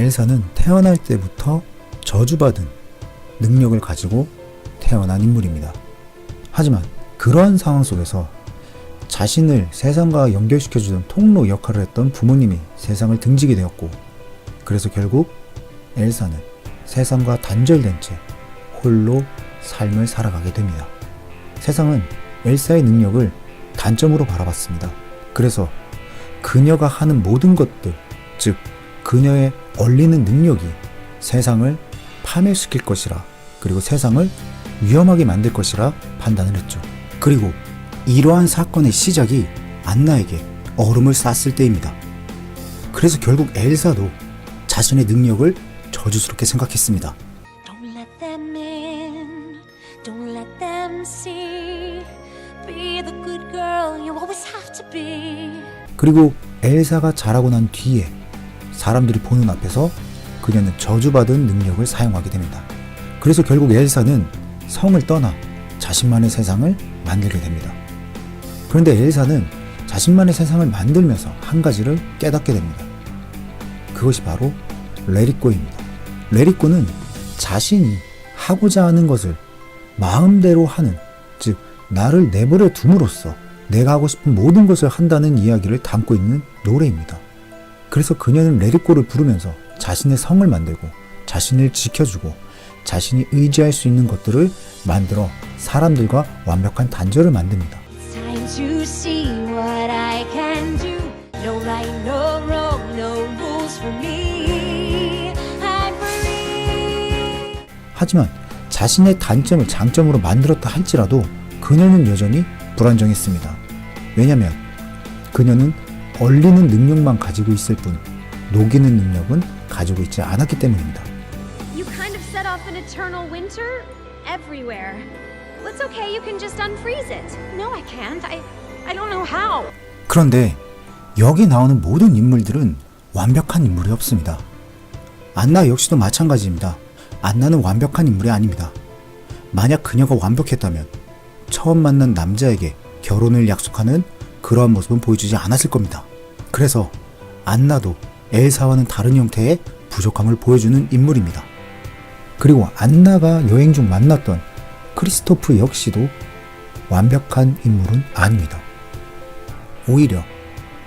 엘사는 태어날 때부터 저주받은 능력을 가지고 태어난 인물입니다. 하지만 그러한 상황 속에서 자신을 세상과 연결시켜주던 통로 역할을 했던 부모님이 세상을 등지게 되었고, 그래서 결국 엘사는 세상과 단절된 채 홀로 삶을 살아가게 됩니다. 세상은 엘사의 능력을 단점으로 바라봤습니다. 그래서 그녀가 하는 모든 것들, 즉 그녀의 얼리는 능력이 세상을 파멸시킬 것이라, 그리고 세상을 위험하게 만들 것이라 판단을 했죠. 그리고 이러한 사건의 시작이 안나에게 얼음을 쌌을 때입니다. 그래서 결국 엘사도 자신의 능력을 저주스럽게 생각했습니다. Don't let them in, don't let them see. Be the good girl you always have to be. 그리고 엘사가 자라고 난 뒤에 사람들이 보는 앞에서 그녀는 저주받은 능력을 사용하게 됩니다. 그래서 결국 엘사는 성을 떠나 자신만의 세상을 만들게 됩니다. 그런데 엘사는 자신만의 세상을 만들면서 한 가지를 깨닫게 됩니다. 그것이 바로 레릿고입니다. 레릿고는 자신이 하고자 하는 것을 마음대로 하는, 즉 나를 내버려 둠으로써 내가 하고 싶은 모든 것을 한다는 이야기를 담고 있는 노래입니다. 그래서 그녀는 레릿고를 부르면서 자신의 성을 만들고 자신을 지켜주고 자신이 의지할 수 있는 것들을 만들어 사람들과 완벽한 단절을 만듭니다. Time to see what I can do. No right, no wrong, no rules for me. I'm free. 하지만 자신의 단점을 장점으로 만들었다 할지라도 그녀는 여전히 불안정했습니다. 왜냐하면 그녀는 얼리는 능력만 가지고 있을 뿐 녹이는 능력은 가지고 있지 않았기 때문입니다. You kind of set off an eternal winter everywhere. Well, it's okay, you can just unfreeze it. No, I can't. I don't know how. 그런데 여기 나오는 모든 인물들은 완벽한 인물이 없습니다. 안나 역시도 마찬가지입니다. 안나는 완벽한 인물이 아닙니다. 만약 그녀가 완벽했다면 처음 만난 남자에게 결혼을 약속하는 그러한 모습은 보여주지 않았을 겁니다. 그래서 안나도 엘사와는 다른 형태의 부족함을 보여주는 인물입니다. 그리고 안나가 여행 중 만났던 크리스토프 역시도 완벽한 인물은 아닙니다. 오히려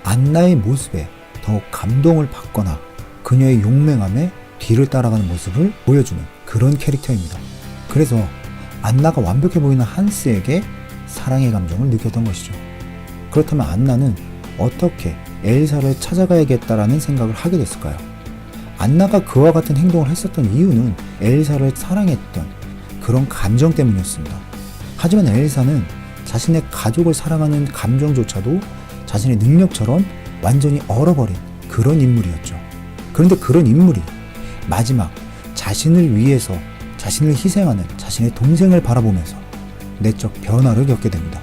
안나의 모습에 더욱 감동을 받거나 그녀의 용맹함에 뒤를 따라가는 모습을 보여주는 그런 캐릭터입니다. 그래서 안나가 완벽해 보이는 한스에게 사랑의 감정을 느꼈던 것이죠. 그렇다면 안나는 어떻게 엘사를 찾아가야겠다라는 생각을 하게 됐을까요? 안나가 그와 같은 행동을 했었던 이유는 엘사를 사랑했던 그런 감정 때문이었습니다. 하지만 엘사는 자신의 가족을 사랑하는 감정조차도 자신의 능력처럼 완전히 얼어버린 그런 인물이었죠. 그런데 그런 인물이 마지막 자신을 위해서 자신을 희생하는 자신의 동생을 바라보면서 내적 변화를 겪게 됩니다.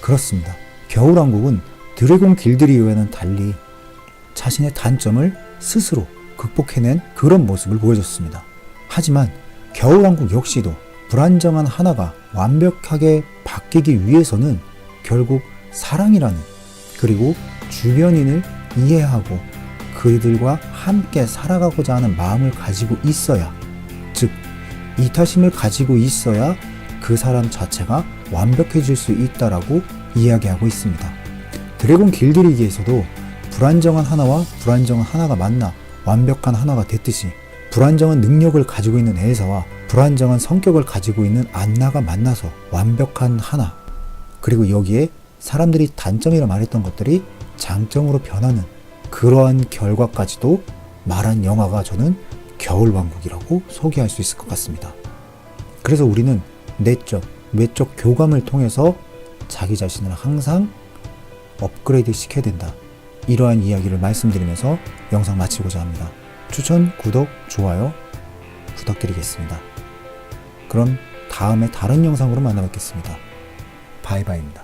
그렇습니다. 겨울왕국은 드래곤 길드리오와는 달리 자신의 단점을 스스로 극복해낸 그런 모습을 보여줬습니다. 하지만 겨울왕국 역시도 불안정한 하나가 완벽하게 바뀌기 위해서는 결국 사랑이라는, 그리고 주변인을 이해하고 그들과 함께 살아가고자 하는 마음을 가지고 있어야, 즉 이타심을 가지고 있어야 그 사람 자체가 완벽해질 수 있다라고 이야기하고 있습니다. 드래곤 길드리기에서도 불안정한 하나와 불안정한 하나가 만나 완벽한 하나가 됐듯이 불안정한 능력을 가지고 있는 엘사와 불안정한 성격을 가지고 있는 안나가 만나서 완벽한 하나, 그리고 여기에 사람들이 단점이라 말했던 것들이 장점으로 변하는 그러한 결과까지도 말한 영화가 저는 겨울왕국이라고 소개할 수 있을 것 같습니다. 그래서 우리는 내적, 외적 교감을 통해서 자기 자신을 항상 업그레이드 시켜야 된다, 이러한 이야기를 말씀드리면서 영상 마치고자 합니다. 추천, 구독, 좋아요 부탁드리겠습니다. 그럼 다음에 다른 영상으로 만나 뵙겠습니다. 바이바이입니다.